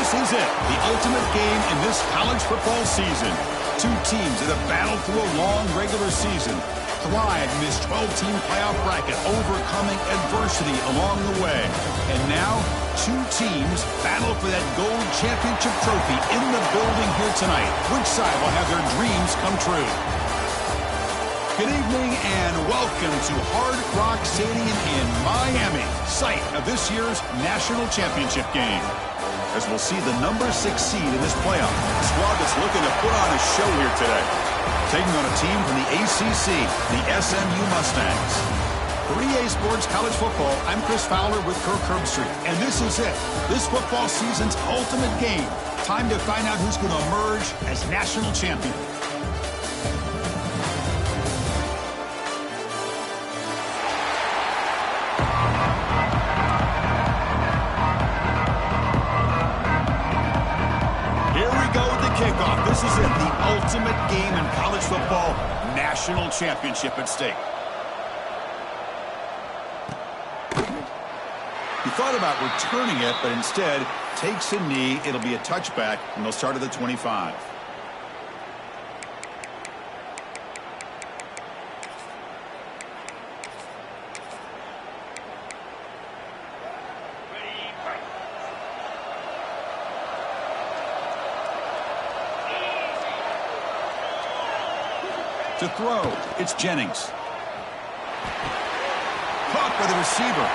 This is it, the ultimate game in this college football season. Two teams that have battled through a long regular season, thrive in this 12-team playoff bracket, overcoming adversity along the way. And now, two teams battle for that gold championship trophy in the building here tonight. Which side will have their dreams come true? Good evening and welcome to Hard Rock Stadium in Miami, site of this year's national championship game. As we'll see the number 6 seed in this playoff, a squad that's looking to put on a show here today. Taking on a team from the ACC, the SMU Mustangs. For EA Sports College Football, I'm Chris Fowler with Kirk Herbstreit. And this is it, this football season's ultimate game. Time to find out who's going to emerge as national champion. Kickoff. This is it, the ultimate game in college football, national championship at stake. He thought about returning it, but instead takes a knee. It'll be a touchback, and they'll start at the 25. To throw, it's Jennings. Caught by the receiver.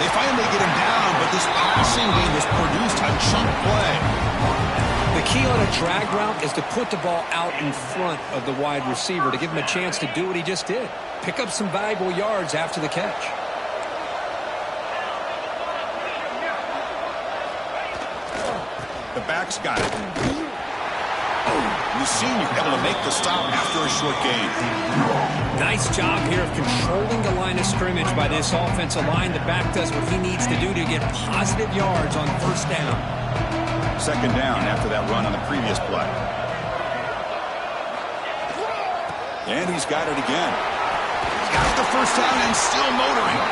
They finally get him down, but this passing game has produced a chunk play. The key on a drag route is to put the ball out in front of the wide receiver to give him a chance to do what he just did. Pick up some valuable yards after the catch. The back's got it. The senior able to make the stop after a short gain. Nice job here of controlling the line of scrimmage by this offensive line. The back does what he needs to do to get positive yards on first down. Second down after that run on the previous play. And he's got it again. He's got the first down and still motoring.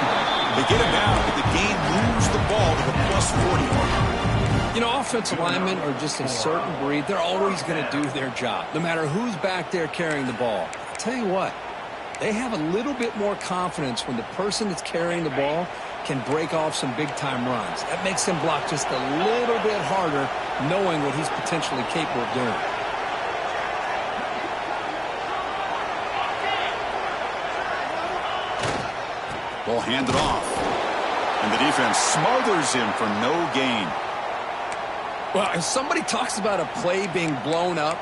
They get him down, but the game moves the ball to the plus 40. You know, offensive linemen are just a certain breed. They're always going to do their job, no matter who's back there carrying the ball. I'll tell you what, they have a little bit more confidence when the person that's carrying the ball can break off some big-time runs. That makes them block just a little bit harder, knowing what he's potentially capable of doing. Ball handed off. And the defense smothers him for no gain. Well, if somebody talks about a play being blown up,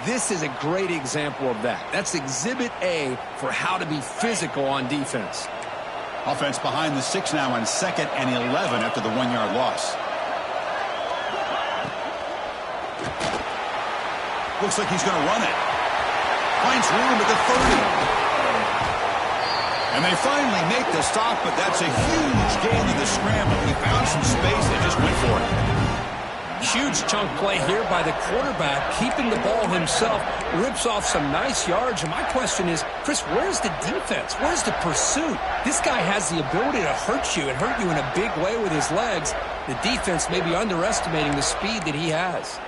this is a great example of that. That's exhibit A for how to be physical on defense. Offense behind the 6 now on 2nd and 11 after the 1-yard loss. Looks like he's going to run it. Finds room at the 30. And they finally make the stop, but that's a huge gain in the scramble. He found some space and just went for it. Huge chunk play here by the quarterback, keeping the ball himself, rips off some nice yards. And my question is, Chris, where's the defense? Where's the pursuit? This guy has the ability to hurt you and hurt you in a big way with his legs. The defense may be underestimating the speed that he has.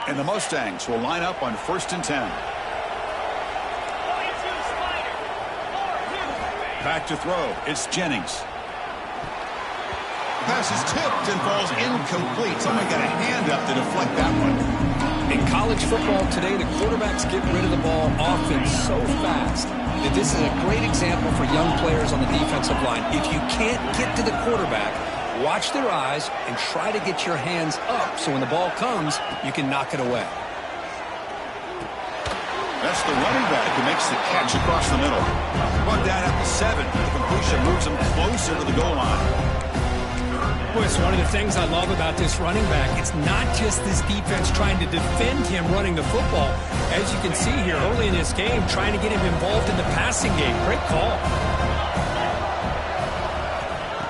And the Mustangs will line up on 1st and 10. Back to throw. It's Jennings. Pass is tipped and falls incomplete. Someone got a hand up to deflect that one. In college football today, the quarterbacks get rid of the ball often so fast that this is a great example for young players on the defensive line. If you can't get to the quarterback, watch their eyes and try to get your hands up so when the ball comes, you can knock it away. That's the running back who makes the catch across the middle. Brought down at the 7. The completion moves him closer to the goal line. Boy, it's one of the things I love about this running back. It's not just this defense trying to defend him running the football. As you can see here early in this game, trying to get him involved in the passing game. Great call.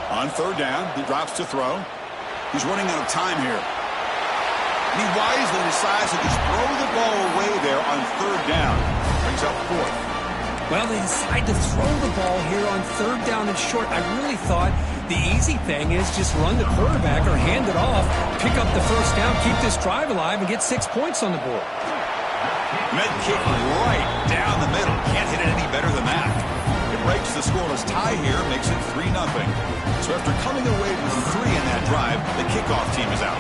On 3rd down, he drops to throw. He's running out of time here. And he wisely decides to just throw the ball away there on 3rd down. Brings up 4th. Well, they decide to throw the ball here on 3rd down and short. I really thought the easy thing is just run the quarterback or hand it off, pick up the 1st down, keep this drive alive, and get 6 points on the board. Med kick right down the middle. Can't hit it any better than that. It breaks the scoreless tie here, makes it 3-0. So after coming away with 3 in that drive, the kickoff team is out.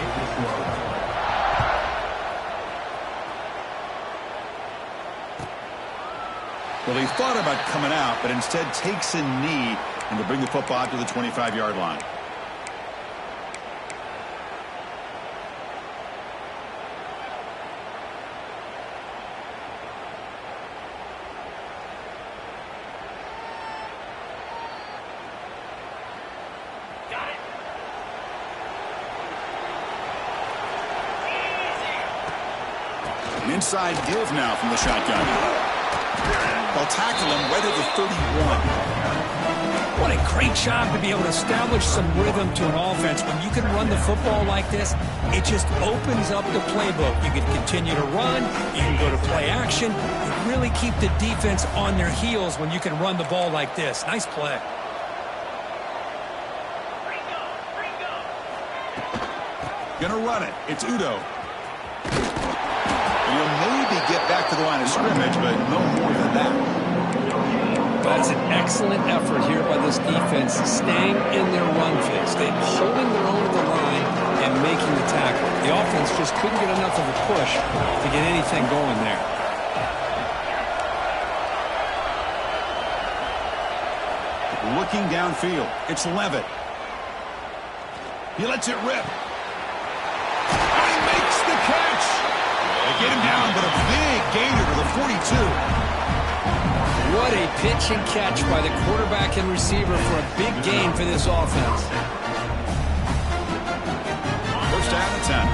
Well, he thought about coming out, but instead takes a knee and will bring the football to the 25-yard line. An inside give now from the shotgun. They'll tackle him right at the 31. What a great job to be able to establish some rhythm to an offense. When you can run the football like this, it just opens up the playbook. You can continue to run. You can go to play action. You really keep the defense on their heels when you can run the ball like this. Nice play. Gonna run it. It's Udo. He'll maybe get back to the line of scrimmage, but no more than that. That's an excellent effort here by this defense, staying in their run phase. They're holding their own at the line and making the tackle. The offense just couldn't get enough of a push to get anything going there. Looking downfield, it's Levitt. He lets it rip. And he makes the catch. They get him down, but a big gainer to the 42. What a pitch and catch by the quarterback and receiver for a big gain for this offense. 1st down and 10.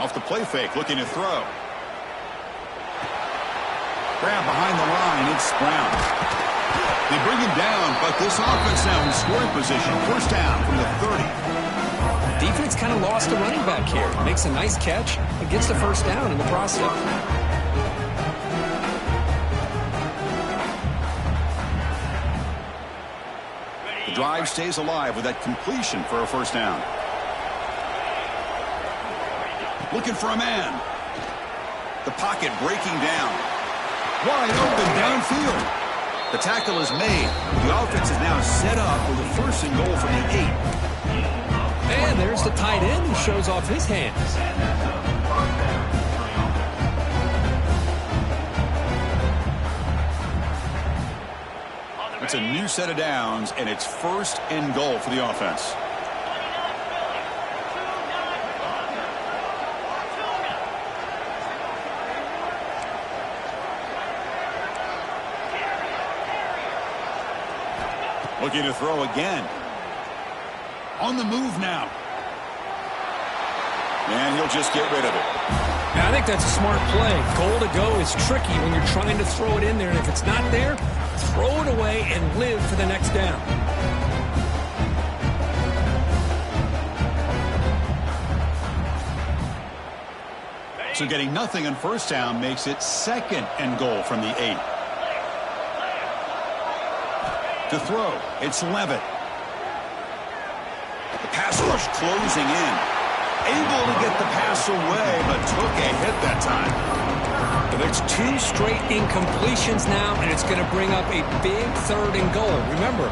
Off the play fake, looking to throw. Grab behind the line, it's Brown. They bring him down, but this offense now in scoring position. 1st down from the 30. Defense kind of lost a running back here. Makes a nice catch and gets the 1st down in the process. The drive stays alive with that completion for a 1st down. Looking for a man. The pocket breaking down. Wide open downfield. The tackle is made. The offense is now set up with a 1st and goal from the 8. And there's the tight end who shows off his hands. It's a new set of downs, and it's 1st and goal for the offense. Looking to throw again. On the move now. And he'll just get rid of it. Yeah, I think that's a smart play. Goal to go is tricky when you're trying to throw it in there. And if it's not there, throw it away and live for the next down. So getting nothing on 1st down makes it 2nd and goal from the 8. To throw, it's Levitt. The pass rush closing in. Able to get the pass away, but took a hit that time. But it's 2 straight incompletions now, and it's going to bring up a big 3rd and goal. Remember,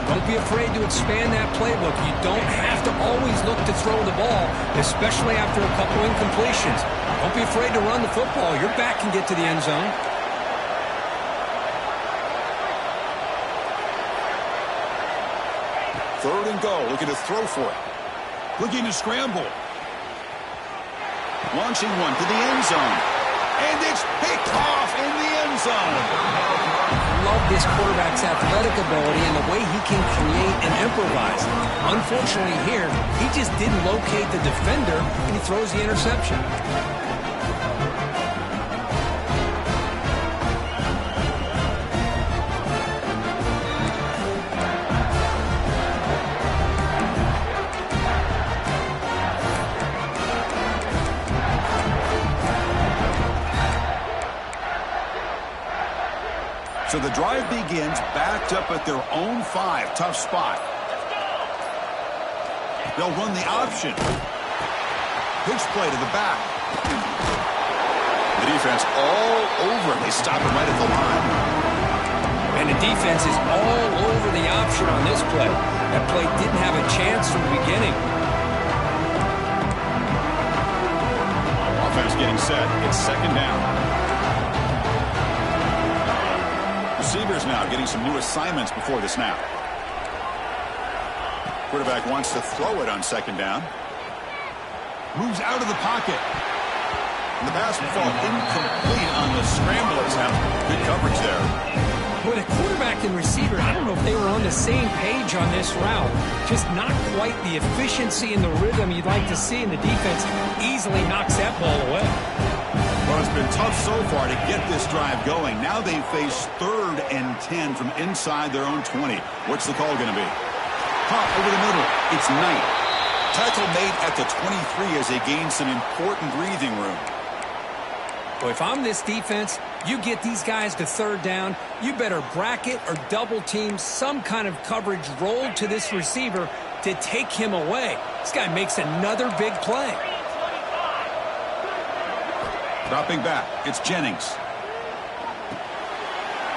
don't be afraid to expand that playbook. You don't have to always look to throw the ball, especially after a couple incompletions. Don't be afraid to run the football. Your back can get to the end zone. Third and goal, looking to throw for it. Looking to scramble. Launching one to the end zone. And it's picked off in the end zone. Love this quarterback's athletic ability and the way he can create and improvise. Unfortunately here, he just didn't locate the defender, and he throws the interception. the drive begins backed up at their own 5. Tough spot. They'll run the option. Pitch play to the back. The defense all over it. They stop it right at the line. And the defense is all over the option on this play. That play didn't have a chance from the beginning. Offense getting set. It's second down. Receivers now getting some new assignments before the snap. Quarterback wants to throw it on second down. Moves out of the pocket. And the pass will fall incomplete on the scramble attempt. Good coverage there. Boy, the quarterback and receiver, I don't know if they were on the same page on this route. Just not quite the efficiency and the rhythm you'd like to see, and the defense easily knocks that ball away. Well, it's been tough so far to get this drive going. Now they face 3rd and 10 from inside their own 20. What's the call going to be? Pop over the middle. It's Knight. Tackle made at the 23 as they gain some important breathing room. Well, if I'm this defense, you get these guys to 3rd down, you better bracket or double team some kind of coverage roll to this receiver to take him away. This guy makes another big play. Dropping back. It's Jennings.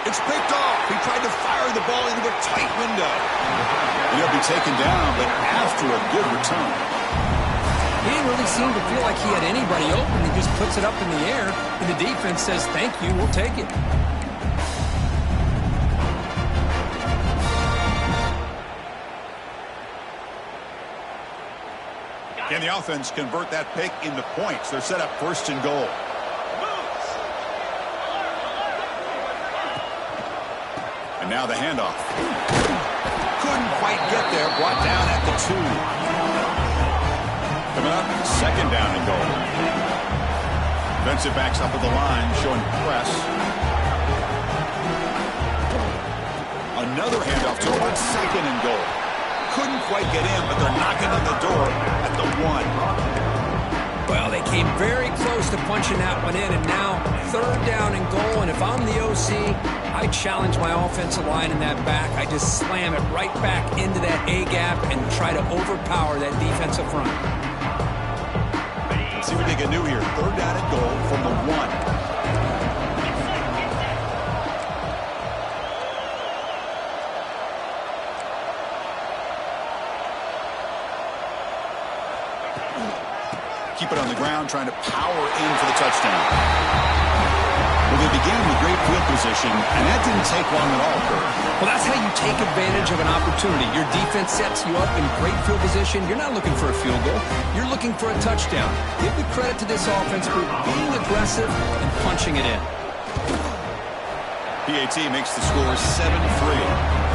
It's picked off. He tried to fire the ball into a tight window. He'll be taken down, but after a good return. He didn't really seem to feel like he had anybody open. He just puts it up in the air, and the defense says, thank you, we'll take it. Can the offense convert that pick into points? They're set up 1st and goal. And now the handoff. Couldn't quite get there. Brought down at the 2. Coming up, 2nd down and goal. Defensive backs up at the line, showing press. Another handoff to him on 2nd and goal. Couldn't quite get in, but they're knocking on the door at the 1. Well, they came very close to punching that one in, and now 3rd down and goal. And if I'm the OC, I challenge my offensive line in that back. I just slam it right back into that A-gap and try to overpower that defensive front. Let's see what they can do here. 3rd down and goal from the 1. Keep it on the ground, trying to power in for the touchdown. Well, they began with great field position, and that didn't take long at all, Kurt. Well, that's how you take advantage of an opportunity. Your defense sets you up in great field position. You're not looking for a field goal. You're looking for a touchdown. Give the credit to this offense for being aggressive and punching it in. PAT makes the score 7-3.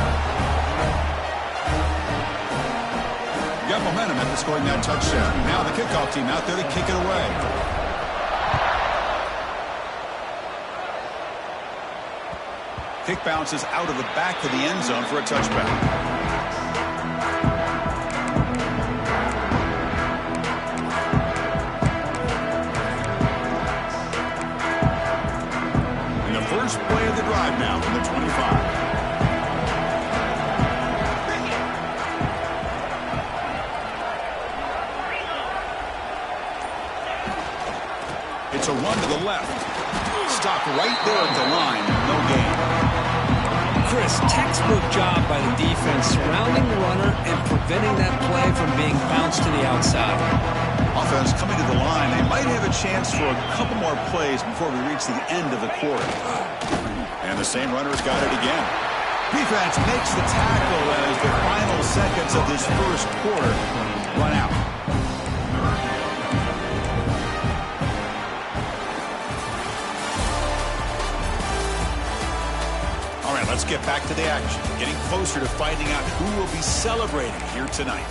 Got momentum after scoring that touchdown. Now the kickoff team out there to kick it away. Kick bounces out of the back of the end zone for a touchback. And the first play of the drive now from the 25. It's a run to the left. Stopped right there at the line. No gain. Chris, textbook job by the defense surrounding the runner and preventing that play from being bounced to the outside. Offense coming to the line. They might have a chance for a couple more plays before we reach the end of the quarter. And the same runner's got it again. Defense makes the tackle as the final seconds of this first quarter run out. Let's get back to the action. Getting closer to finding out who will be celebrating here tonight.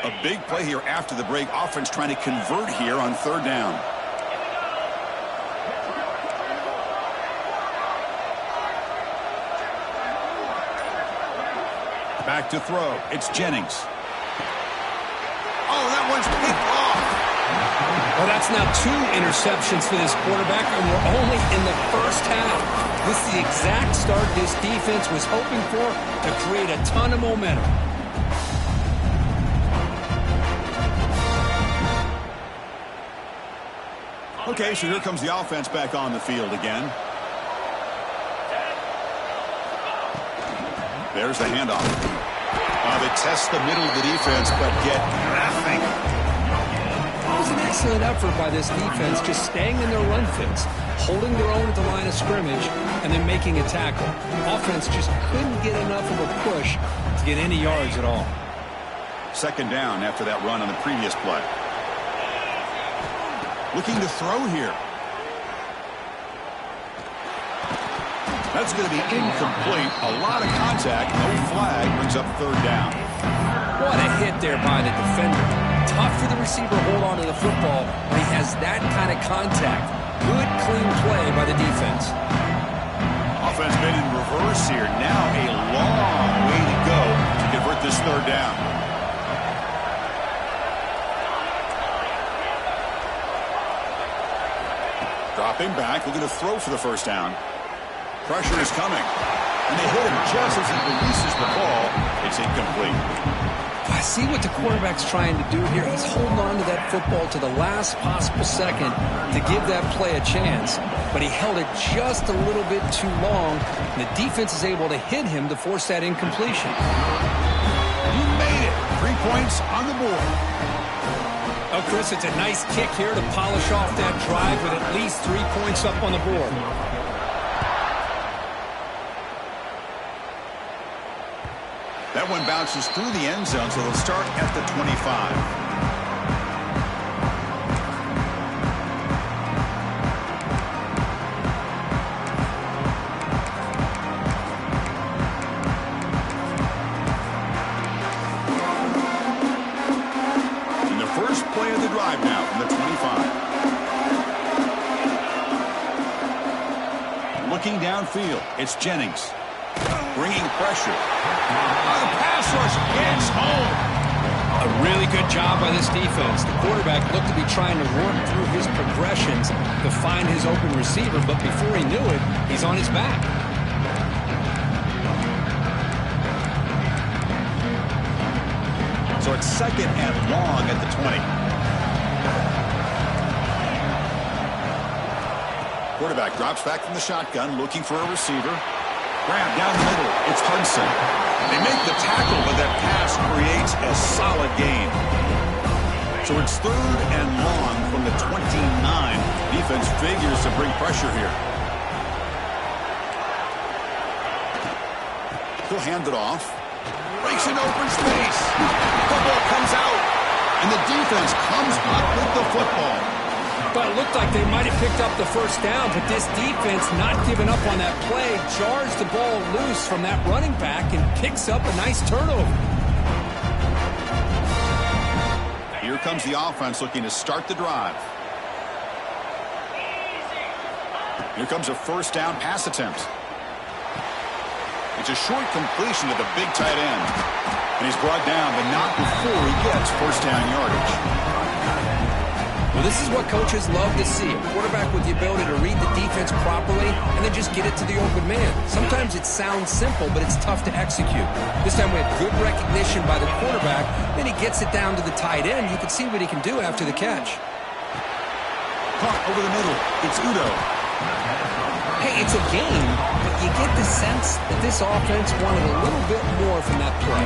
A big play here after the break. Offense trying to convert here on 3rd down. Back to throw. It's Jennings. Oh, that one's picked off. Well, that's now 2 interceptions for this quarterback, and we're only in the first half. This is the exact start this defense was hoping for to create a ton of momentum. Okay, so here comes the offense back on the field again. There's the handoff. They test the middle of the defense, but get nothing. It was an excellent effort by this defense, just staying in their run fits, holding their own at the line of scrimmage, and then making a tackle. Offense just couldn't get enough of a push to get any yards at all. Second down after that run on the previous play. Looking to throw here. That's going to be incomplete. A lot of contact. No flag. Brings up third down. What a hit there by the defender. Tough for the receiver to hold on to the football when he has that kind of contact. Good, clean play by the defense. Offense been in reverse here. Now a long way to go to convert this third down. Dropping back, looking to throw for the first down. Pressure is coming. And they hit him just as he releases the ball. It's incomplete. I see what the quarterback's trying to do here. He's holding on to that football to the last possible second to give that play a chance. But he held it just a little bit too long. And the defense is able to hit him to force that incompletion. You made it. 3 points on the board. Oh, Chris, it's a nice kick here to polish off that drive with at least 3 points up on the board. That one bounces through the end zone, so they'll start at the 25. And the first play of the drive now from the 25. Looking downfield, it's Jennings. Bringing pressure. The pass rush gets home. A really good job by this defense. The quarterback looked to be trying to work through his progressions to find his open receiver, but before he knew it, he's on his back. So it's second and long at the 20. Quarterback drops back from the shotgun, looking for a receiver. Grab down the middle. It's Hudson. They make the tackle, but that pass creates a solid gain. So it's third and long from the 29. Defense figures to bring pressure here. He'll hand it off. Breaks an open space. Football comes out. And the defense comes up with the football. But it looked like they might have picked up the first down, but this defense not giving up on that play, jars the ball loose from that running back and picks up a nice turnover. Here comes the offense looking to start the drive. Here comes a first down pass attempt. It's a short completion to the big tight end. And he's brought down, but not before he gets first down yardage. Well, this is what coaches love to see. A quarterback with the ability to read the defense properly and then just get it to the open man. Sometimes it sounds simple, but it's tough to execute. This time we have good recognition by the quarterback. Then he gets it down to the tight end. You can see what he can do after the catch. Caught over the middle. It's Udo. Hey, it's a game, but you get the sense that this offense wanted a little bit more from that play.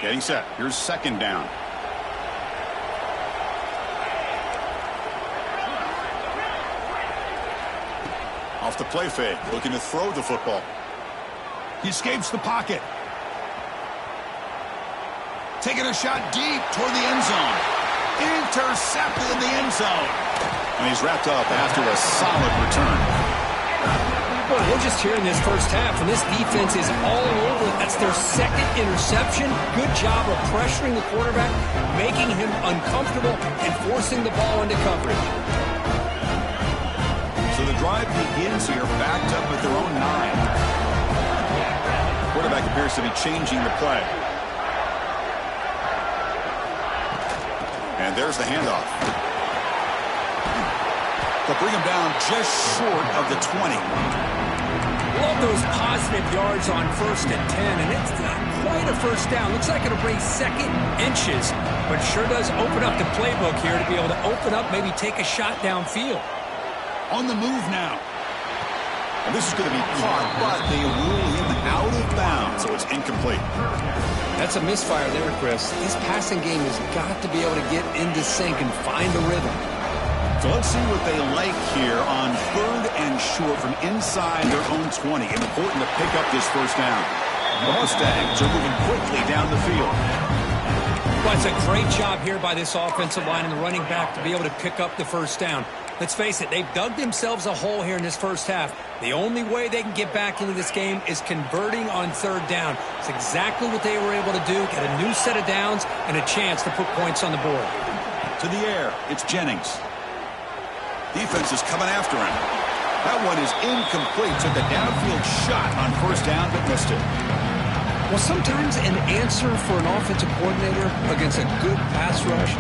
Getting set. Here's second down. Off the play fake, looking to throw the football. He escapes the pocket. Taking a shot deep toward the end zone. Intercepted in the end zone. And he's wrapped up after a solid return. Well, we're just here in this first half, and this defense is all over it. That's their second interception. Good job of pressuring the quarterback, making him uncomfortable, and forcing the ball into coverage. So the drive begins here, backed up at their own 9. Quarterback appears to be changing the play. And there's the handoff. They'll bring him down just short of the 20. Love those positive yards on 1st and 10, and it's not quite a first down. Looks like it'll bring second inches, but sure does open up the playbook here to be able to open up, maybe take a shot downfield. On the move now. And this is going to be caught, but they rule him out of bounds, so it's incomplete. That's a misfire there, Chris. This passing game has got to be able to get into sync and find the rhythm. So let's see what they like here on 3rd and short from inside their own 20. Important to pick up this first down. The Mustangs are moving quickly down the field. Well, it's a great job here by this offensive line and the running back to be able to pick up the first down. Let's face it, they've dug themselves a hole here in this first half. The only way they can get back into this game is converting on 3rd down. It's exactly what they were able to do, get a new set of downs and a chance to put points on the board. To the air, it's Jennings. Defense is coming after him. That one is incomplete. Took a downfield shot on 1st down, but missed it. Well, sometimes an answer for an offensive coordinator against a good pass rush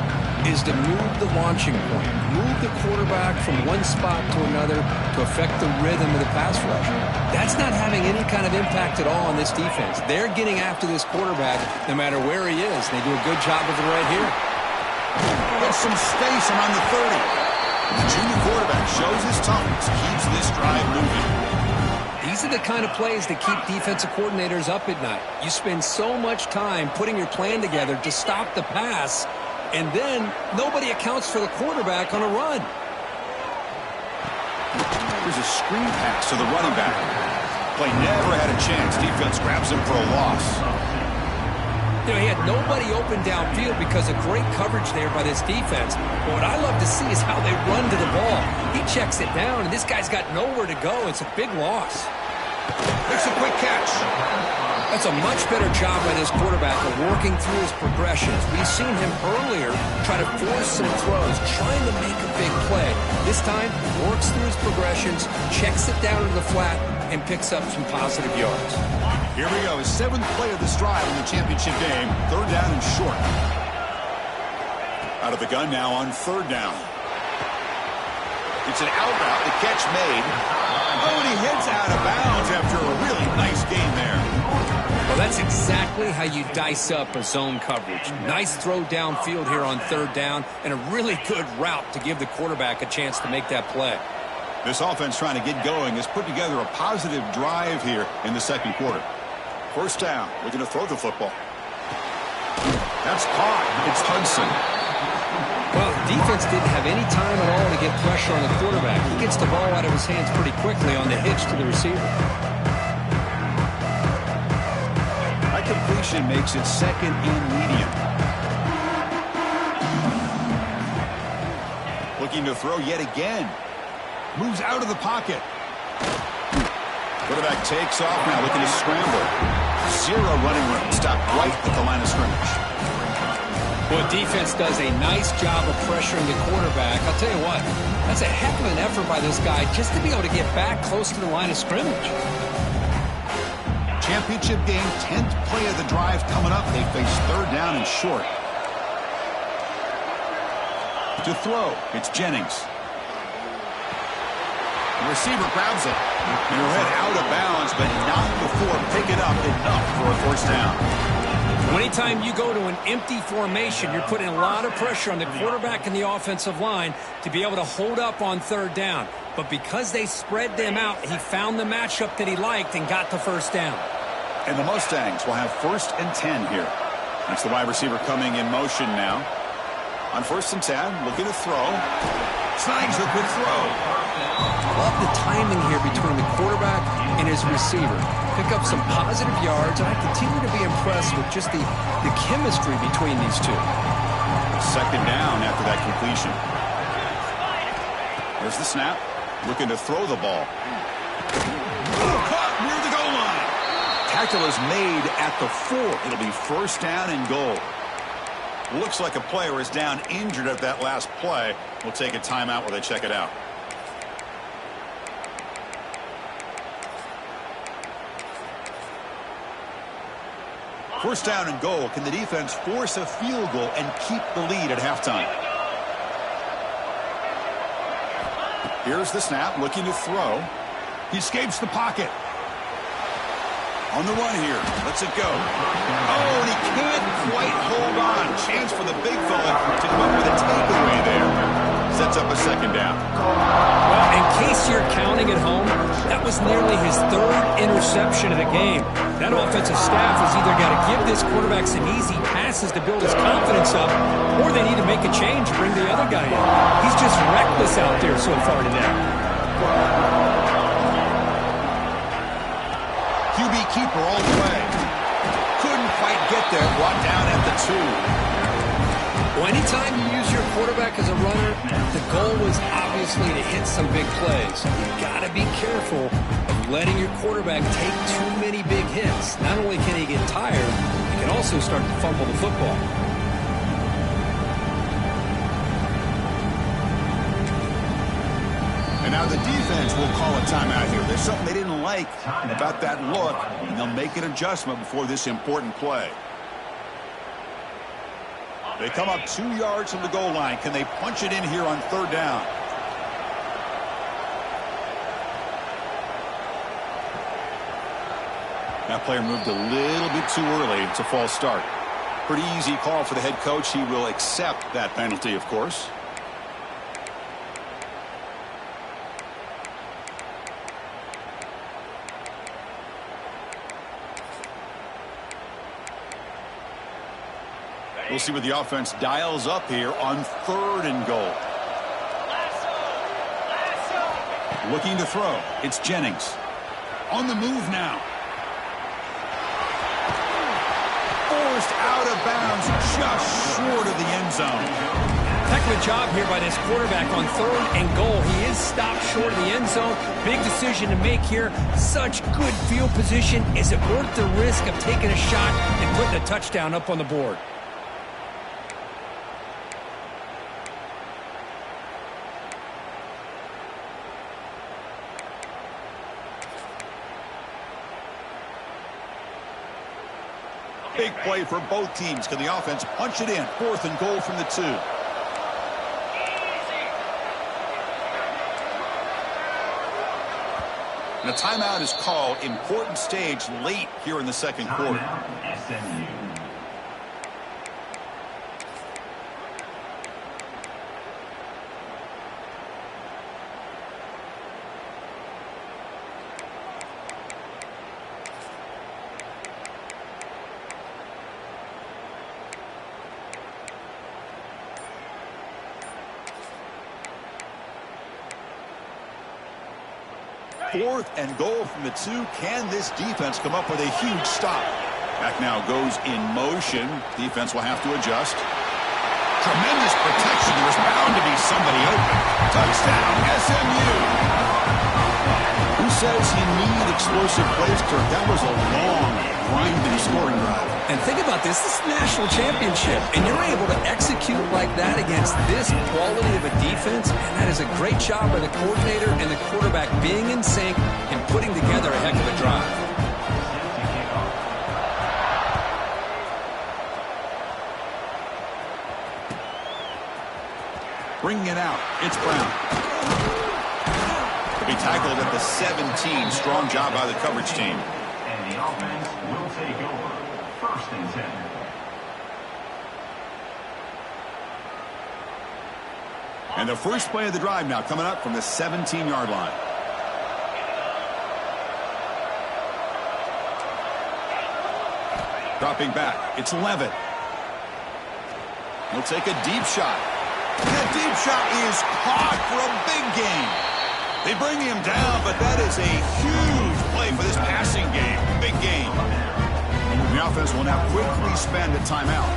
is to move the launching point. Move the quarterback from one spot to another to affect the rhythm of the pass rush. That's not having any kind of impact at all on this defense. They're getting after this quarterback no matter where he is. They do a good job of it right here. Gets some space around the 30. The junior quarterback shows his toughness, keeps this drive moving. These are the kind of plays that keep defensive coordinators up at night. You spend so much time putting your plan together to stop the pass, and then nobody accounts for the quarterback on a run. Here's a screen pass to the running back. Play never had a chance. Defense grabs him for a loss. You know, he had nobody open downfield because of great coverage there by this defense. But what I love to see is how they run to the ball. He checks it down, and this guy's got nowhere to go. It's a big loss. Makes a quick catch. That's a much better job by this quarterback of working through his progressions. We've seen him earlier try to force some throws, trying to make a big play. This time, works through his progressions, checks it down to the flat, and picks up some positive yards. Here we go, his 7th play of this drive in the championship game. 3rd down and short. Out of the gun now on 3rd down. It's an out route, the catch made. Oh, and he heads out of bounds after a really nice game there. Well, that's exactly how you dice up a zone coverage. Nice throw downfield here on 3rd down, and a really good route to give the quarterback a chance to make that play. This offense trying to get going has put together a positive drive here in the 2nd quarter. 1st down, looking to throw the football. That's caught. It's Hudson. Well, the defense didn't have any time at all to get pressure on the quarterback. He gets the ball out of his hands pretty quickly on the hitch to the receiver. That completion makes it 2nd and medium. Looking to throw yet again. Moves out of the pocket. Quarterback takes off now, looking to scramble. 0 running room. Stopped right at the line of scrimmage. Well, defense does a nice job of pressuring the quarterback. I'll tell you what, that's a heck of an effort by this guy just to be able to get back close to the line of scrimmage. Championship game, 10th play of the drive coming up. They face 3rd down and short. To throw, it's Jennings. The receiver grabs it. And he'll head out of bounds, but not before picking up enough for a 1st down. Anytime you go to an empty formation, you're putting a lot of pressure on the quarterback and the offensive line to be able to hold up on 3rd down. But because they spread them out, he found the matchup that he liked and got the 1st down. And the Mustangs will have 1st and 10 here. That's the wide receiver coming in motion now. On 1st and 10, looking to throw. Snags a good throw. Love the timing here between the quarterback and his receiver. Pick up some positive yards, and I continue to be impressed with just the chemistry between these two. 2nd down after that completion. There's the snap. Looking to throw the ball. tackle is made at the 4. It'll be first down and goal. Looks like a player is down injured at that last play. We'll take a timeout while they check it out. First down and goal. Can the defense force a field goal and keep the lead at halftime? Here's the snap, looking to throw. He escapes the pocket. On the run here. Lets it go. Oh, and he can't quite hold on. Chance for the big fella to come up with a takeaway there. Sets up a second down. Well, in case you're counting at home, that was nearly his 3rd interception of the game. That offensive staff has either got to give this quarterback some easy passes to build his confidence up, or they need to make a change to bring the other guy in. He's just reckless out there so far today. QB keeper all the way. Couldn't quite get there. Brought down at the 2. Well, anytime you use your quarterback as a runner, the goal was obviously to hit some big plays. You've got to be careful of letting your quarterback take too many big hits. Not only can he get tired, he can also start to fumble the football. And now the defense will call a timeout here. There's something they didn't like about that look, and they'll make an adjustment before this important play. They come up 2 yards from the goal line. Can they punch it in here on 3rd down? That player moved a little bit too early. It's a false start. Pretty easy call for the head coach. He will accept that penalty, of course. We'll see what the offense dials up here on 3rd and goal. Looking to throw. It's Jennings. On the move now. Forced out of bounds just short of the end zone. Heck of a job here by this quarterback on 3rd and goal. He is stopped short of the end zone. Big decision to make here. Such good field position. Is it worth the risk of taking a shot and putting a touchdown up on the board? Big play for both teams. Can the offense punch it in? 4th and goal from the 2. And a timeout is called. Important stage late here in the 2nd quarter. SMU. Fourth and goal from the 2. Can this defense come up with a huge stop? Back now goes in motion. Defense will have to adjust. Tremendous protection. There was bound to be somebody open. Touchdown, SMU. Who says you need explosive plays, Kirk? That was a long, grinding scoring drive. And think about this. This is a national championship, and you're able to execute like that against this quality of a defense, and that is a great job by the coordinator and the quarterback being in sync and putting together a heck of a drive. Bringing it out. It's Brown. He'll be tackled at the 17. Strong job by the coverage team. And the offense will take over. 1st and 10. And the first play of the drive now coming up from the 17-yard line. Dropping back. It's Levitt. He'll take a deep shot. And that deep shot is caught for a big gain. They bring him down, but that is a huge play for this passing game. Big gain. The offense will now quickly spend a timeout.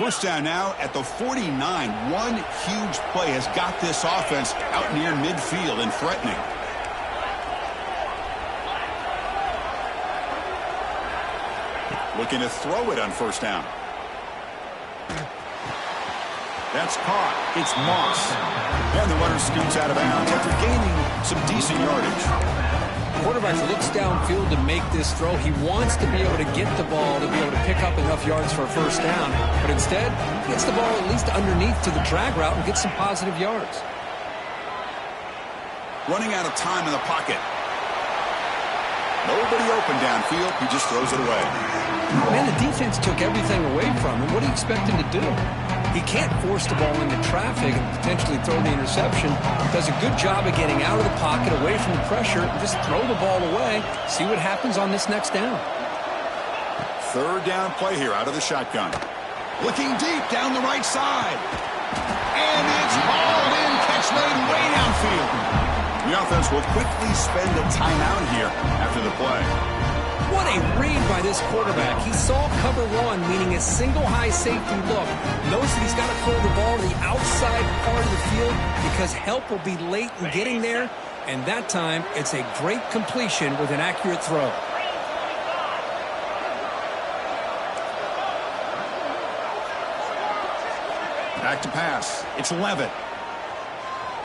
First down now at the 49. One huge play has got this offense out near midfield and threatening. Looking to throw it on first down. That's caught. It's Moss. And the runner scoots out of bounds after gaining some decent yardage. Quarterback looks downfield to make this throw. He wants to be able to get the ball to be able to pick up enough yards for a first down. But instead, he gets the ball at least underneath to the drag route and gets some positive yards. Running out of time in the pocket. Nobody open downfield. He just throws it away. Man, the defense took everything away from him. What do you expect him to do? He can't force the ball into traffic and potentially throw the interception. Does a good job of getting out of the pocket, away from the pressure, and just throw the ball away. See what happens on this next down. Third down play here out of the shotgun. Looking deep down the right side. And it's hauled in. Catch made way downfield. The offense will quickly spend a timeout here after the play. What a read by this quarterback. He saw cover one, meaning a single high safety look. Knows that he's got to throw the ball to the outside part of the field because help will be late in getting there. And that time, it's a great completion with an accurate throw. Back to pass. It's Levitt.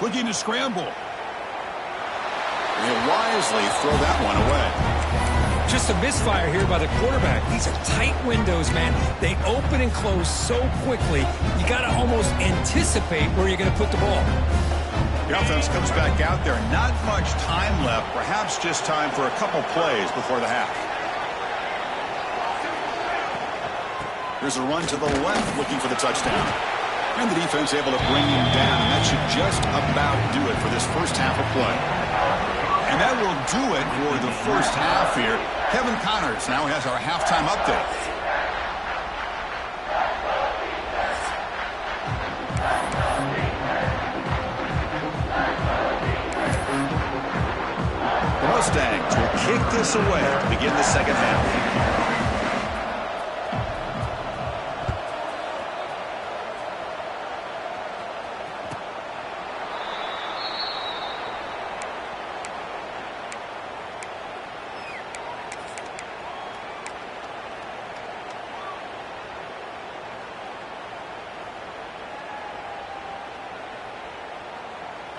Looking to scramble. He'll wisely throw that one away. Just a misfire here by the quarterback. These are tight windows, man. They open and close so quickly. You got to almost anticipate where you're going to put the ball. The offense comes back out there. Not much time left. Perhaps just time for a couple plays before the half. Here's a run to the left, looking for the touchdown. And the defense able to bring him down. And that should just about do it for this first half of play. And that will do it for the first half here. Kevin Connors now has our halftime update. The Mustangs will kick this away to begin the second half.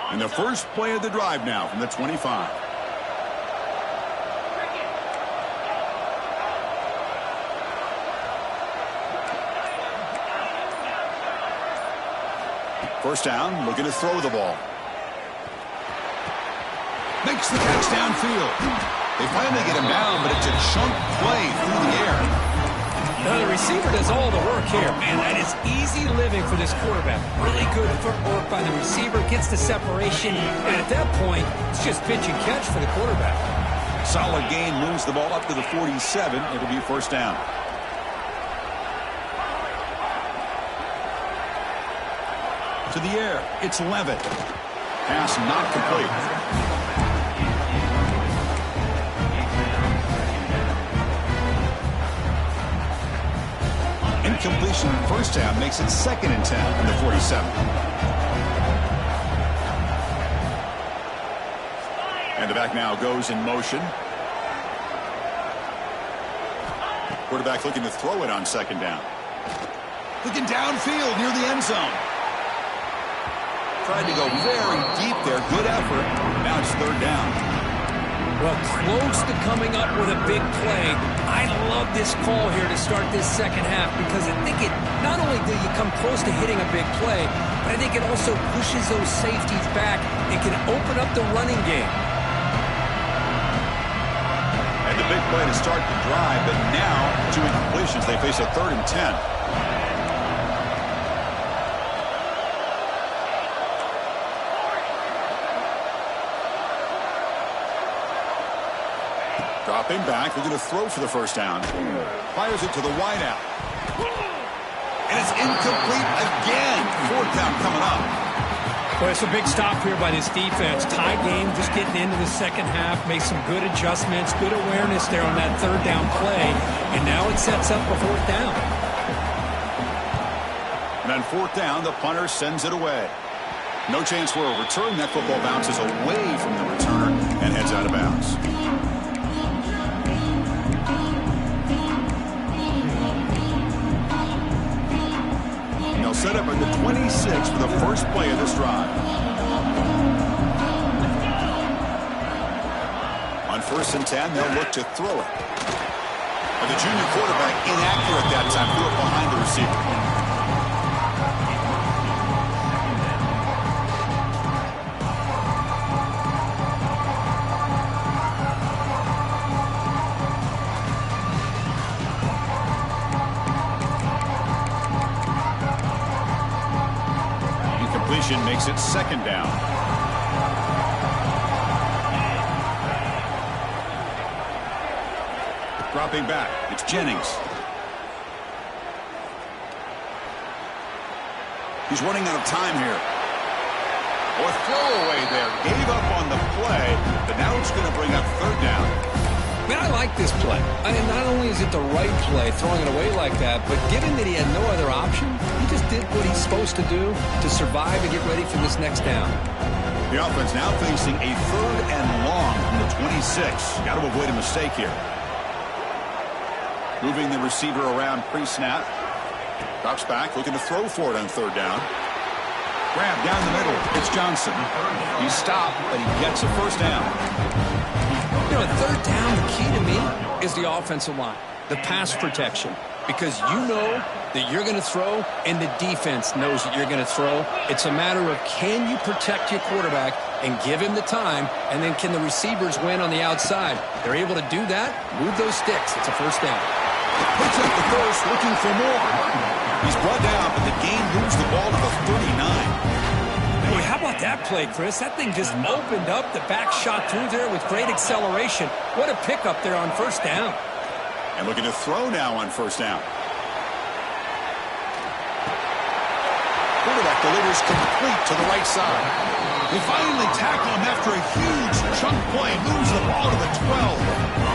And the first play of the drive now from the 25. First down, looking to throw the ball. Makes the catch downfield. They finally get him down, but it's a chunk play through the air. Now the receiver does all the work here. Man, that is easy living for this quarterback. Really good footwork by the receiver, gets the separation, and at that point, it's just pitch and catch for the quarterback. Solid gain, moves the ball up to the 47. It'll be first down. To the air, it's Levitt. Pass not complete. Incompletion first down makes it 2nd and 10 on the 47. And the back now goes in motion. Quarterback looking to throw it on second down. Looking downfield near the end zone. Tried to go very deep there. Good effort. Now it's third down. Well, close to coming up with a big play. I love this call here to start this second half because I think it not only do you come close to hitting a big play, but I think it also pushes those safeties back and can open up the running game. And the big play to start the drive, but now 2 incompletions. They face a 3rd and 10. Dropping back, looking to throw for the first down. Fires it to the wideout. And it's incomplete again. 4th down coming up. Well, it's a big stop here by this defense. Tie game, just getting into the second half. Made some good adjustments, good awareness there on that 3rd down play. And now it sets up a 4th down. And on fourth down, the punter sends it away. No chance for a return. That football bounces away from the returner and heads out of bounds. And they'll set up at the 26 for the first play of this drive. On 1st and 10, they'll look to throw it. But the junior quarterback inaccurate that time, threw it behind the receiver. Makes it 2nd down. Dropping back, it's Jennings. He's running out of time here. Or throwaway there. Gave up on the play, but now it's going to bring up 3rd down. Man, I like this play. I mean, not only is it the right play, throwing it away like that, but given that he had no other option, he just did what he's supposed to do to survive and get ready for this next down. The offense now facing a 3rd and long from the 26. Got to avoid a mistake here. Moving the receiver around pre-snap. Drops back, looking to throw for it on 3rd down. Grab down the middle. It's Johnson. He stopped, but he gets a 1st down. You know, 3rd down, the key to me is the offensive line, the pass protection, because you know that you're going to throw and the defense knows that you're going to throw. It's a matter of can you protect your quarterback and give him the time, and then can the receivers win on the outside? They're able to do that, move those sticks. It's a 1st down. Picks up the first, looking for more. He's brought down, but the game moves the ball to the 39. Boy, how about that play, Chris? That thing just opened up. The back shot through there with great acceleration. What a pickup there on 1st down. And looking to throw now on 1st down. Quarterback delivers complete to the right side. They finally tackle him after a huge chunk play. Moves the ball to the 12.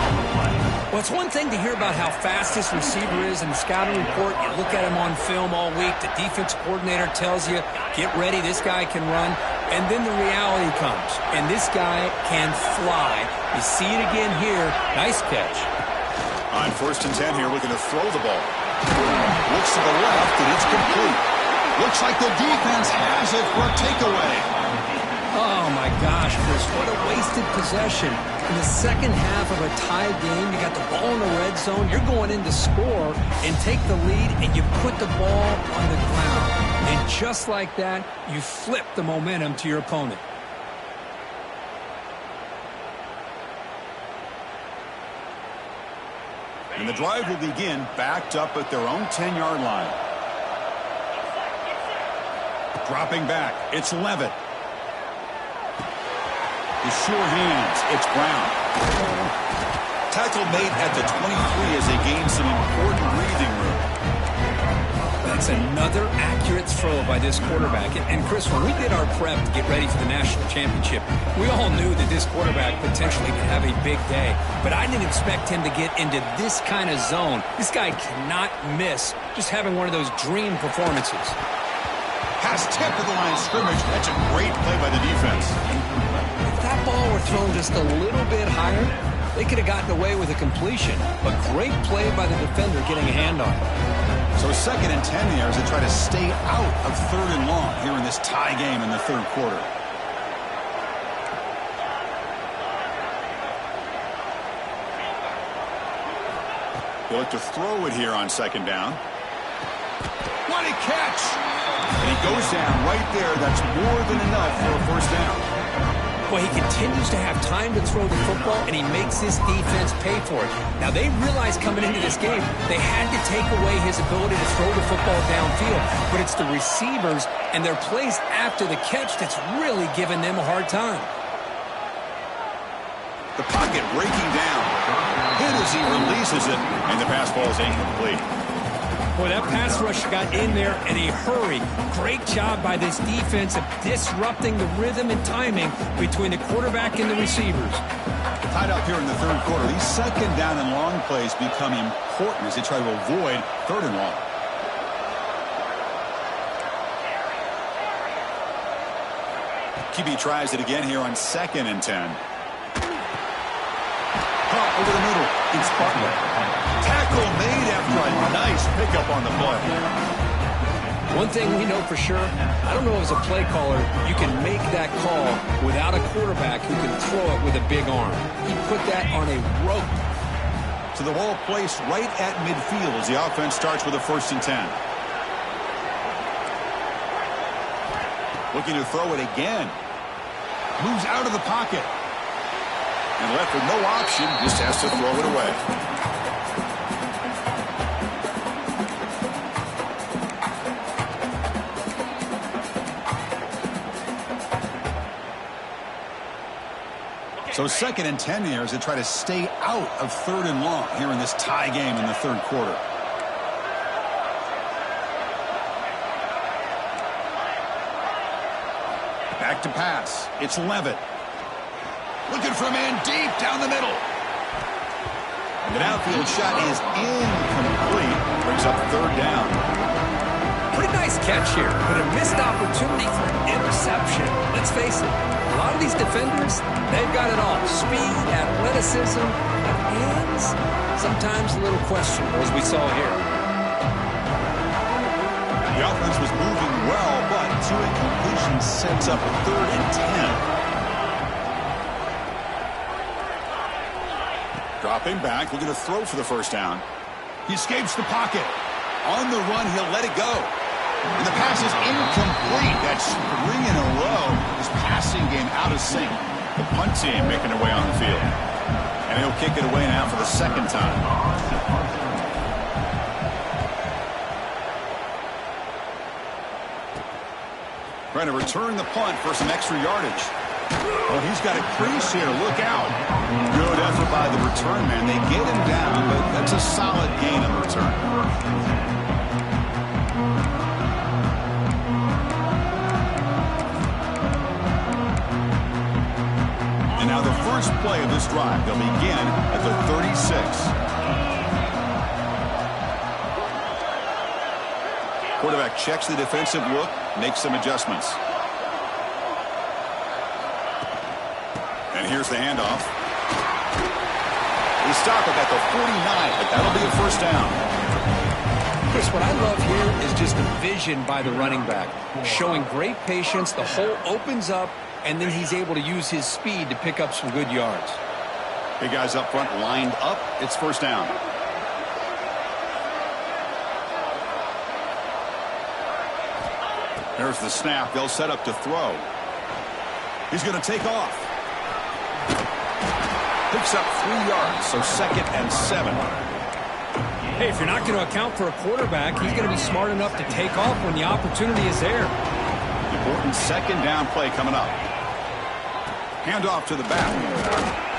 Well, it's one thing to hear about how fast this receiver is in the scouting report. You look at him on film all week. The defense coordinator tells you, get ready, this guy can run. And then the reality comes, and this guy can fly. You see it again here. Nice catch. On 1st and 10 here, looking to throw the ball. Looks to the left, and it's complete. Looks like the defense has it for a takeaway. Oh, my gosh, Chris, what a wasted possession. In the second half of a tied game, you got the ball in the red zone. You're going in to score and take the lead, and you put the ball on the ground. And just like that, you flip the momentum to your opponent. And the drive will begin backed up at their own 10-yard line. Dropping back, it's Levitt. With sure hands, it's Brown. Tackle made at the 23 as they gain some important breathing room. That's another accurate throw by this quarterback. And Chris, when we did our prep to get ready for the national championship, we all knew that this quarterback potentially could have a big day. But I didn't expect him to get into this kind of zone. This guy cannot miss just having one of those dream performances. Pass tip to the line of scrimmage. That's a great play by the defense. If that ball were thrown just a little bit higher, they could have gotten away with a completion. But great play by the defender getting a hand on it. So 2nd and 10 here as they try to stay out of 3rd and long here in this tie game in the 3rd quarter. They look to throw it here on 2nd down. What a catch! And he goes down right there. That's more than enough for a 1st down. Well, he continues to have time to throw the football, and he makes this defense pay for it. Now, they realized coming into this game, they had to take away his ability to throw the football downfield. But it's the receivers and their plays after the catch that's really giving them a hard time. The pocket breaking down. Hit as he releases it, and the pass ball is incomplete. Boy, that pass rush got in there in a hurry. Great job by this defense of disrupting the rhythm and timing between the quarterback and the receivers. Tied up here in the 3rd quarter. These 2nd down and long plays become important as they try to avoid 3rd and long. QB tries it again here on 2nd and 10. Caught over the middle. It's Butler. Tackle made after a nice pickup on the play. One thing we know for sure, I don't know as a play caller, you can make that call without a quarterback who can throw it with a big arm. He put that on a rope. So the ball placed right at midfield as the offense starts with a 1st and 10. Looking to throw it again. Moves out of the pocket. And left with no option, just has to throw it away. So 2nd and 10 here as they try to stay out of 3rd and long here in this tie game in the 3rd quarter. Back to pass. It's Levitt. Looking for a man deep down the middle. And the downfield shot is incomplete. Brings up 3rd down. Pretty nice catch here, but a missed opportunity for an interception. Let's face it, a lot of these defenders, they've got it all. Speed, athleticism, but hands, sometimes a little questionable, as we saw here. The offense was moving well, but 2 incompletions sets up a 3rd and 10. Dropping back, looking to throw for the 1st down. He escapes the pocket. On the run, he'll let it go. And the pass is incomplete. That's 3 in a row. His passing game out of sync. The punt team making their way on the field. And he'll kick it away now for the 2nd time. Trying to return the punt for some extra yardage. Oh, he's got a crease here. Look out. Good effort by the return man. They get him down, but that's a solid gain on the return. And now the first play of this drive. They'll begin at the 36. Quarterback checks the defensive look, makes some adjustments. And here's the handoff. They stop it at the 49, but that'll be a 1st down. Chris, what I love here is just the vision by the running back. Showing great patience, the hole opens up, and then he's able to use his speed to pick up some good yards. Big guys up front lined up. It's 1st down. There's the snap. They'll set up to throw. He's going to take off. Picks up 3 yards, so 2nd and 7. Hey, if you're not going to account for a quarterback, he's going to be smart enough to take off when the opportunity is there. Important 2nd down play coming up. Handoff to the back.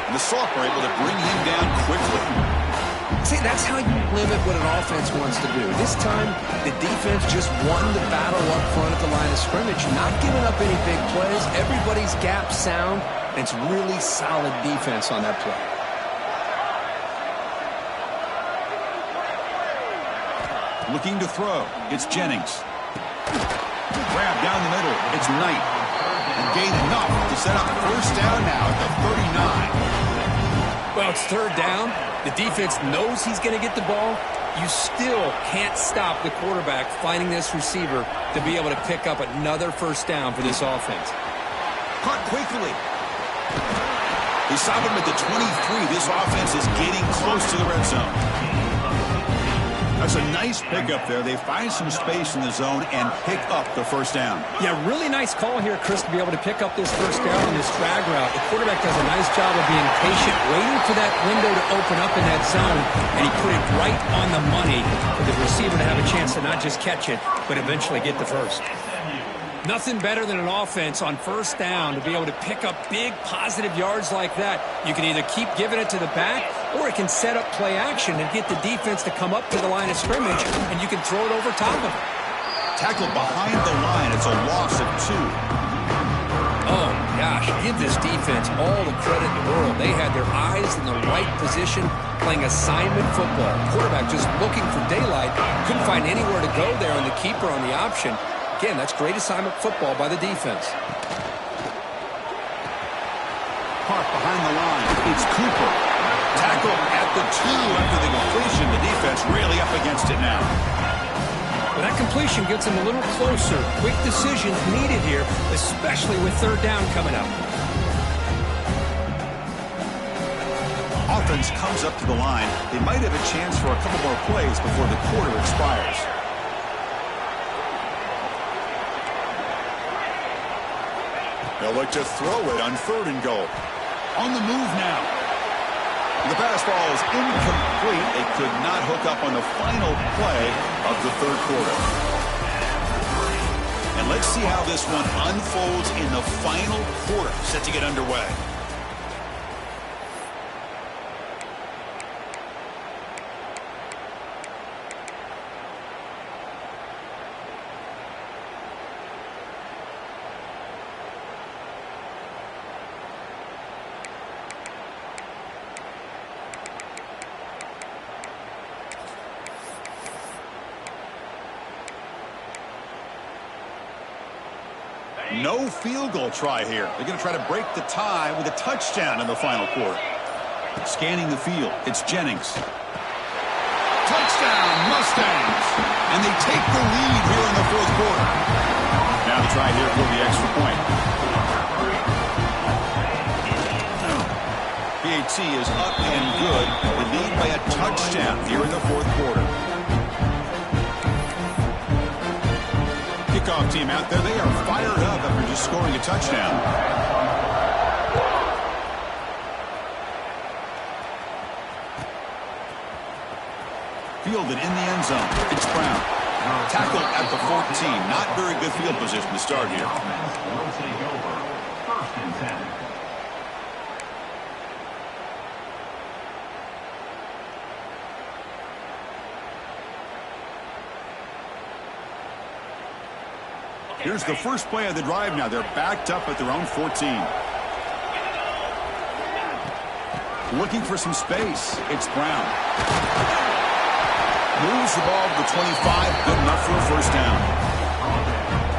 And the Soft are able to bring him down quickly. See, that's how you limit what an offense wants to do. This time, the defense just won the battle up front at the line of scrimmage, not giving up any big plays. Everybody's gap sound, and it's really solid defense on that play. Looking to throw. It's Jennings. Grab down the middle. It's Knight. And gain enough to set up 1st down now at the 39. Well, it's 3rd down. The defense knows he's going to get the ball. You still can't stop the quarterback finding this receiver to be able to pick up another 1st down for this offense. Caught quickly. They stop him at the 23. This offense is getting close to the red zone. That's a nice pickup there. They find some space in the zone and pick up the 1st down. Yeah, really nice call here, Chris, to be able to pick up this 1st down on this drag route. The quarterback does a nice job of being patient, waiting for that window to open up in that zone, and he put it right on the money for the receiver to have a chance to not just catch it, but eventually get the 1st. Nothing better than an offense on 1st down to be able to pick up big positive yards like that. You can either keep giving it to the back, or it can set up play action and get the defense to come up to the line of scrimmage, and you can throw it over top of it. Tackled behind the line. It's a loss of 2. Oh, gosh, give this defense all the credit in the world. They had their eyes in the right position, playing assignment football. Quarterback just looking for daylight. Couldn't find anywhere to go there on the keeper on the option. Again, that's great assignment football by the defense. park behind the line. It's Cooper. Tackle at the 2 after the completion. The defense really up against it now. Well, that completion gets him a little closer. Quick decisions needed here, especially with third down coming up. Offense comes up to the line. They might have a chance for a couple more plays before the quarter expires. They'll look to throw it on 3rd and goal. On the move now. The pass ball is incomplete. They could not hook up on the final play of the 3rd quarter. And let's see how this one unfolds in the final quarter, set to get underway. No field goal try here. They're going to try to break the tie with a touchdown in the final quarter. Scanning the field, it's Jennings. Touchdown, Mustangs! And they take the lead here in the 4th quarter. Now to try here for the extra point. PAT is up and good. They lead by a touchdown here in the 4th quarter. Kickoff team out there. They are fired up after just scoring a touchdown. Fielded in the end zone. It's Brown. Tackled at the 14. Not very good field position to start here. Will take over. 1st and 10. Here's the first play of the drive now. They're backed up at their own 14. Looking for some space. It's Brown. Moves the ball to the 25. Good enough for a first down.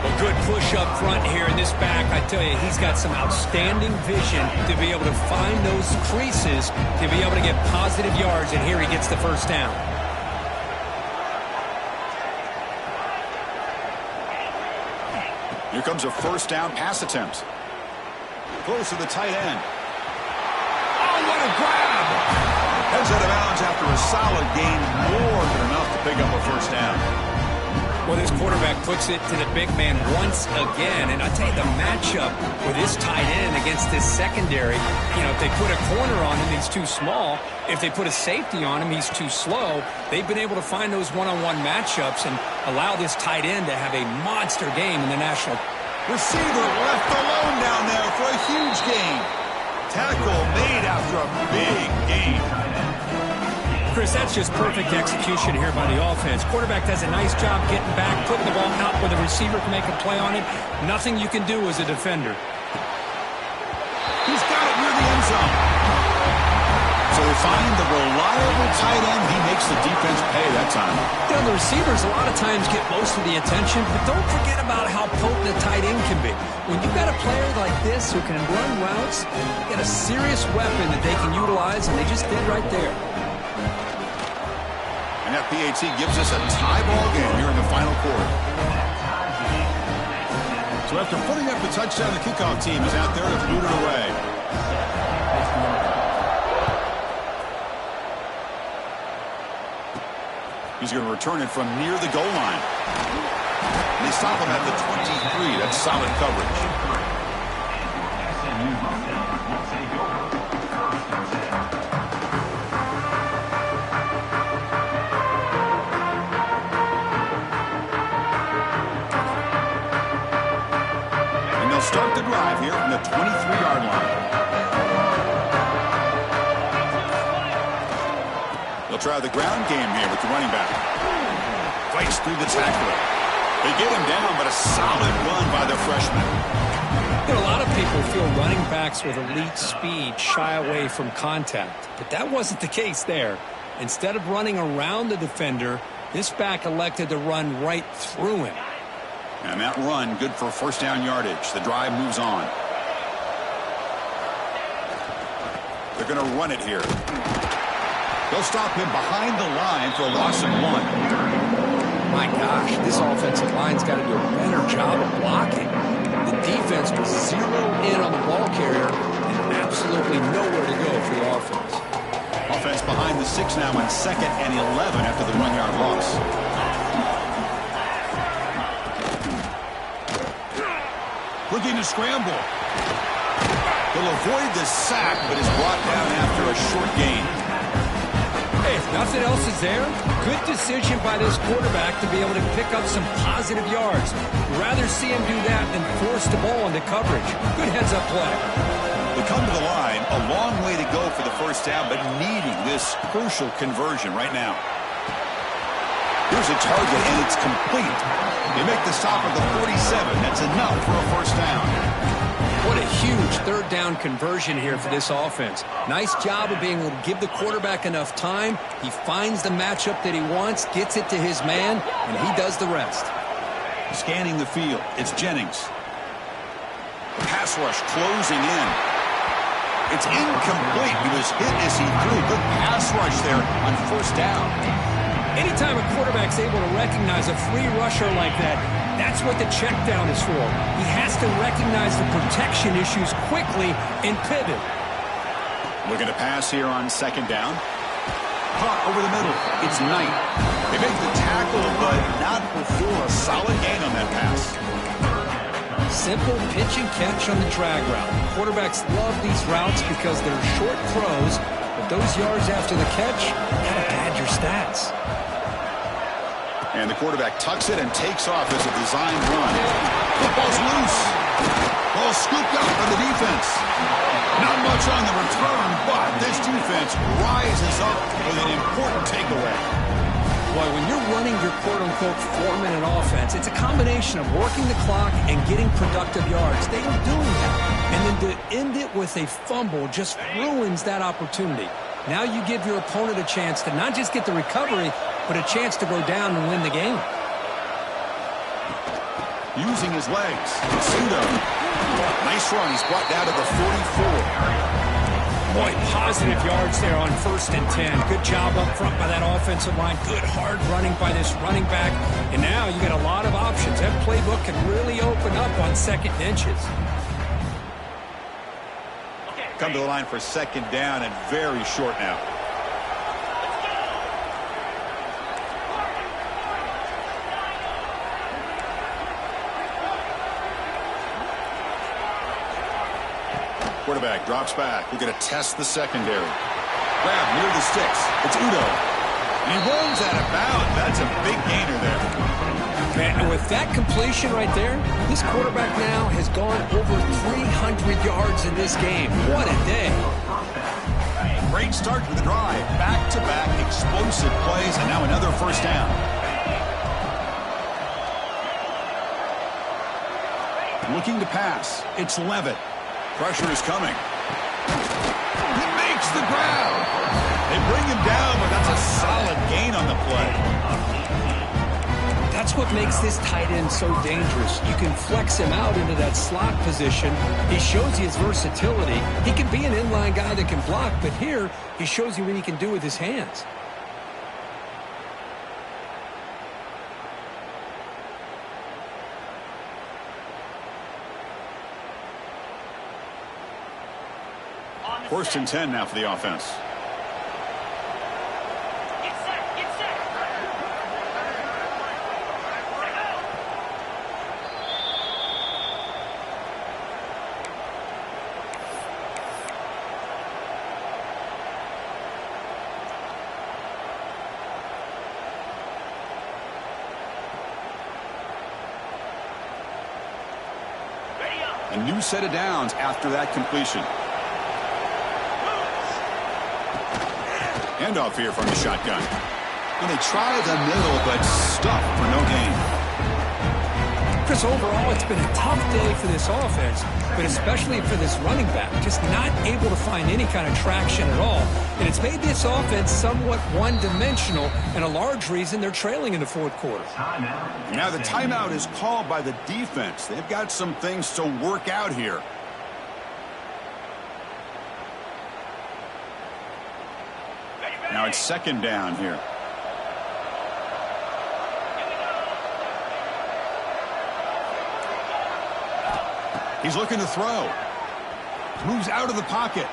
A good push up front here in this back. I tell you, he's got some outstanding vision to be able to find those creases, to be able to get positive yards, and here he gets the first down. Here comes a first down pass attempt. Close to the tight end. Oh, what a grab! Heads out of bounds after a solid gain, more than enough to pick up a first down. Well, this quarterback puts it to the big man once again. And I tell you, the matchup with this tight end against this secondary, if they put a corner on him, he's too small. If they put a safety on him, he's too slow. They've been able to find those one-on-one matchups and allow this tight end to have a monster game in the national. Receiver left alone down there for a huge gain. Tackle made after a big gain. Chris, that's just perfect execution here by the offense. Quarterback does a nice job getting back, putting the ball out where the receiver can make a play on it. Nothing you can do as a defender. He's got it near the end zone. So they find the reliable tight end. He makes the defense pay that time. The receivers a lot of times get most of the attention, but don't forget about how potent a tight end can be. When you've got a player like this who can run routes, you got a serious weapon that they can utilize, and they just did right there. And that PAT gives us a tie ball game here in the final quarter. So after putting up the touchdown, the kickoff team is out there to boot it away. He's going to return it from near the goal line. And they stop him at the 23. That's solid coverage. SMU Mustangs will take over. 1st and 10. And they'll start the drive here from the 23-yard line. They'll try the ground game here with the running back. Fights through the tackler. They get him down, but a solid run by the freshman. A lot of people feel running backs with elite speed shy away from contact, but that wasn't the case there. Instead of running around the defender, this back elected to run right through him. And that run, good for first down yardage. The drive moves on. They're going to run it here. They'll stop him behind the line for a loss of 1. My gosh, this offensive line's got to do a better job of blocking. The defense was zeroed in on the ball carrier and absolutely nowhere to go for the offense. Offense behind the 6 now on 2nd and 11 after the 1-yard loss. Looking to scramble. He'll avoid the sack, but is brought down after a short gain. Hey, if nothing else is there, good decision by this quarterback to be able to pick up some positive yards. Rather see him do that than force the ball into coverage. Good heads-up play. They come to the line, a long way to go for the first down, but needing this crucial conversion right now. Here's a target, and it's complete. They make the stop at the 47. That's enough for a first down. What a huge third down conversion here for this offense. Nice job of being able to give the quarterback enough time. He finds the matchup that he wants, gets it to his man, and he does the rest. Scanning the field, it's Jennings. Pass rush closing in. It's incomplete. He was hit as he threw. Good pass rush there on first down. Anytime a quarterback's able to recognize a free rusher like that, that's what the check down is for. He has to recognize the protection issues quickly and pivot. Looking to pass here on 2nd down. Caught over the middle. It's Knight. They make the tackle, but not before a solid gain on that pass. Simple pitch and catch on the drag route. Quarterbacks love these routes because they're short throws, but those yards after the catch gotta pad your stats. And the quarterback tucks it and takes off as a designed run. Football's loose. Ball scooped up by the defense. Not much on the return, but this defense rises up with an important takeaway. Boy, when you're running your quote-unquote 4-minute offense, it's a combination of working the clock and getting productive yards. They were doing that. And then to end it with a fumble just ruins that opportunity. Now you give your opponent a chance to not just get the recovery, but a chance to go down and win the game. Using his legs. Pseudo. Nice run. He's brought down to the 44. Boy, positive yards there on 1st and 10. Good job up front by that offensive line. Good hard running by this running back. And now you got a lot of options. That playbook can really open up on 2nd and inches. Come to the line for 2nd down and very short now. Quarterback drops back. We're going to test the secondary. Grab near the sticks. It's Udo. And he rolls out of bounds. That's a big gainer there. And with that completion right there, this quarterback now has gone over 300 yards in this game. What a day. Great start to the drive. Back-to-back explosive plays, and now another first down. Looking to pass. It's Levitt. Pressure is coming. He makes the grab. They bring him down, but that's a solid gain on the play. That's what makes this tight end so dangerous. You can flex him out into that slot position. He shows you his versatility. He can be an inline guy that can block, but here he shows you what he can do with his hands. First and 10 now for the offense. A new set of downs after that completion. Handoff here from the shotgun. And they try the middle, but stuffed for no gain. Chris, overall, it's been a tough day for this offense, but especially for this running back. Just not able to find any kind of traction at all. And it's made this offense somewhat one-dimensional, and a large reason they're trailing in the 4th quarter. Now the timeout is called by the defense. They've got some things to work out here. Now it's second down here. He's looking to throw. Moves out of the pocket.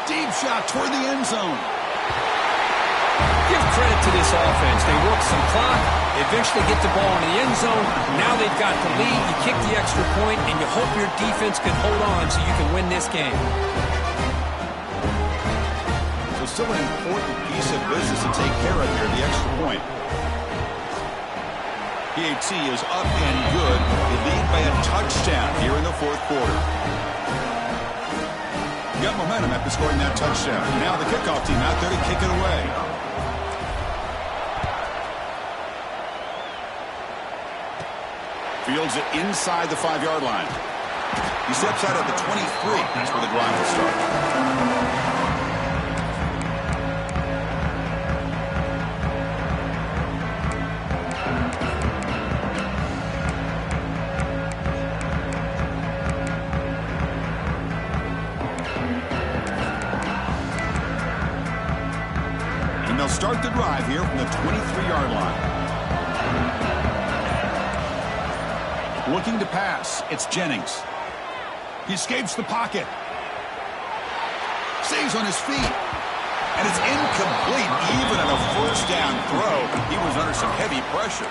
Deep shot toward the end zone. Give credit to this offense. They work some clock. They eventually get the ball in the end zone. Now they've got the lead. You kick the extra point, and you hope your defense can hold on so you can win this game. So still an important piece of business to take care of here, the extra point. PAT is up and good. They lead by a touchdown here in the fourth quarter. Got momentum after scoring that touchdown. Now the kickoff team out there to kick it away. Fields it inside the 5-yard line. He steps out at the 23. That's where the drive will start. And they'll start the drive here from the 23-yard line. Looking to pass. It's Jennings. He escapes the pocket. Stays on his feet. And it's incomplete. Even on a first down throw, he was under some heavy pressure.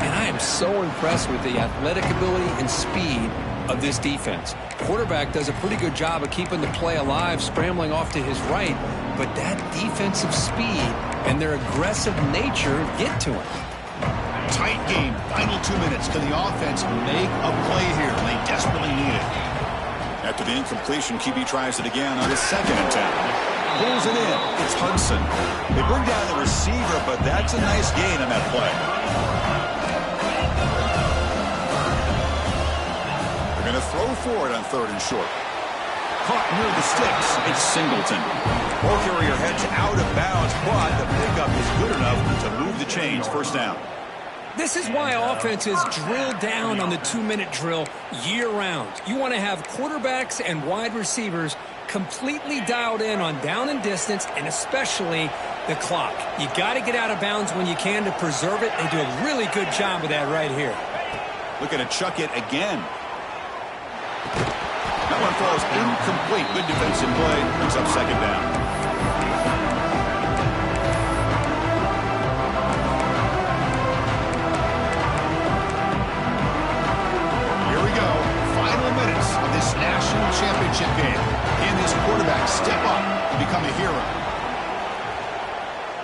And I am so impressed with the athletic ability and speed of this defense. Quarterback does a pretty good job of keeping the play alive, scrambling off to his right. But that defensive speed and their aggressive nature get to him. Tight game. Final 2 minutes. Can the offense make a play here? They desperately need it. After the incompletion, QB tries it again on his second attempt. Pulls it in. It's Hudson. They bring down the receiver, but that's a nice gain on that play. They're going to throw for it on 3rd and short. Caught near the sticks. It's Singleton. Ball carrier heads out of bounds, but the pickup is good enough to move the chains. First down. This is why offenses drill down on the 2-minute drill year-round. You want to have quarterbacks and wide receivers completely dialed in on down and distance, and especially the clock. You got to get out of bounds when you can to preserve it. They do a really good job of that right here. Looking to chuck it again. That one falls incomplete. Good defensive play. Brings up second down. This national championship game. Can this quarterback step up and become a hero?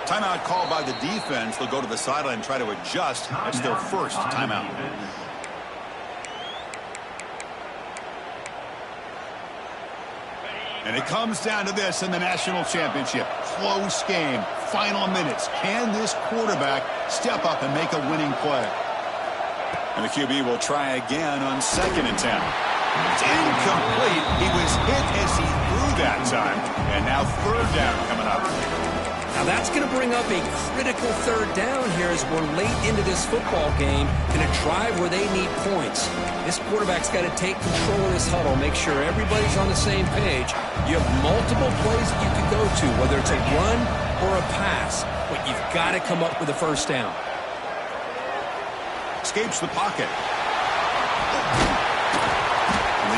Timeout called by the defense. They'll go to the sideline and try to adjust. That's their first timeout. And it comes down to this in the national championship. Close game. Final minutes. Can this quarterback step up and make a winning play? And the QB will try again on second attempt. It's incomplete. He was hit as he threw that time. And now third down coming up. Now that's going to bring up a critical third down here as we're late into this football game in a drive where they need points. This quarterback's got to take control of this huddle, make sure everybody's on the same page. You have multiple plays that you can go to, whether it's a run or a pass, but you've got to come up with a first down. Escapes the pocket.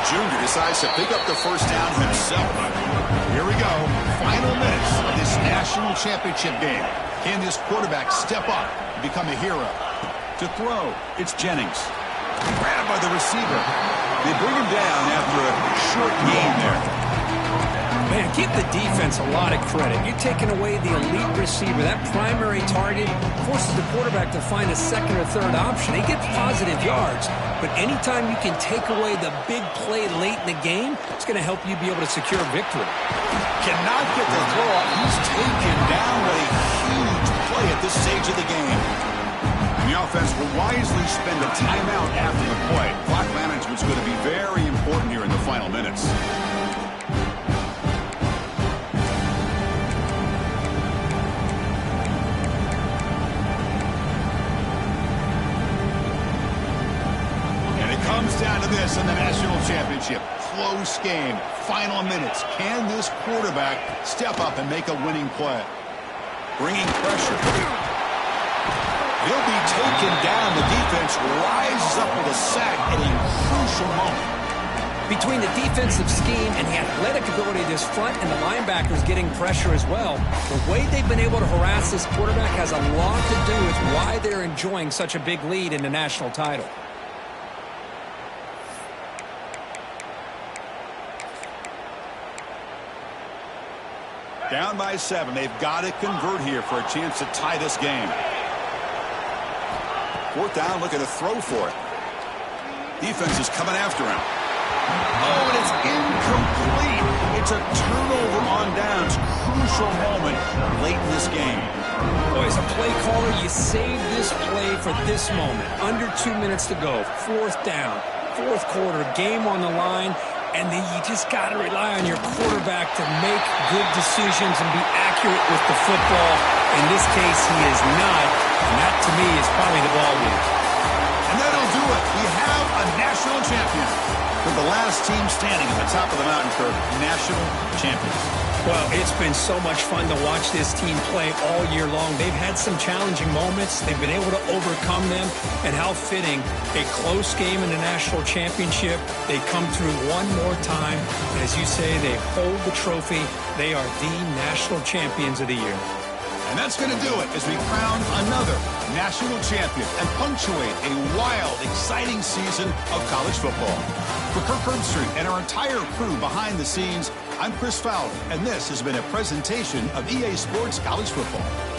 Junior decides to pick up the first down himself. Here we go. Final minutes of this national championship game. Can this quarterback step up and become a hero? To throw, it's Jennings. Grabbed by the receiver. They bring him down after a short gain there. Man, give the defense a lot of credit. You're taking away the elite receiver. That primary target forces the quarterback to find a second or third option. They get positive yards, but anytime you can take away the big play late in the game, it's going to help you be able to secure victory. Cannot get the throw off. He's taken down with a huge play at this stage of the game. And the offense will wisely spend a timeout after the play. Clock management is going to be very important here in the final minutes. Comes down to this in the national championship. close game. Final minutes. Can this quarterback step up and make a winning play? Bringing pressure. He'll be taken down. The defense rises up with a sack at a crucial moment. Between the defensive scheme and the athletic ability of this front and the linebackers getting pressure as well, the way they've been able to harass this quarterback has a lot to do with why they're enjoying such a big lead in the national title. Down by 7. They've got to convert here for a chance to tie this game. 4th down, looking to throw for it. Defense is coming after him. Oh, and it's incomplete. It's a turnover on downs. Crucial moment late in this game. Boy, as a play caller, you save this play for this moment. Under 2 minutes to go. 4th down. 4th quarter. Game on the line. And then you just got to rely on your quarterback to make good decisions and be accurate with the football. In this case, he is not. And that, to me, is probably the ball game. And that'll do it. We have a national champion. With the last team standing at the top of the mountain for national champions. Well, it's been so much fun to watch this team play all year long. They've had some challenging moments. They've been able to overcome them. And how fitting, a close game in the national championship. They come through one more time. And as you say, they hold the trophy. They are the national champions of the year. And that's going to do it as we crown another national champion and punctuate a wild, exciting season of college football. For Kirk Herbstreit and our entire crew behind the scenes, I'm Chris Fowler, and this has been a presentation of EA Sports College Football.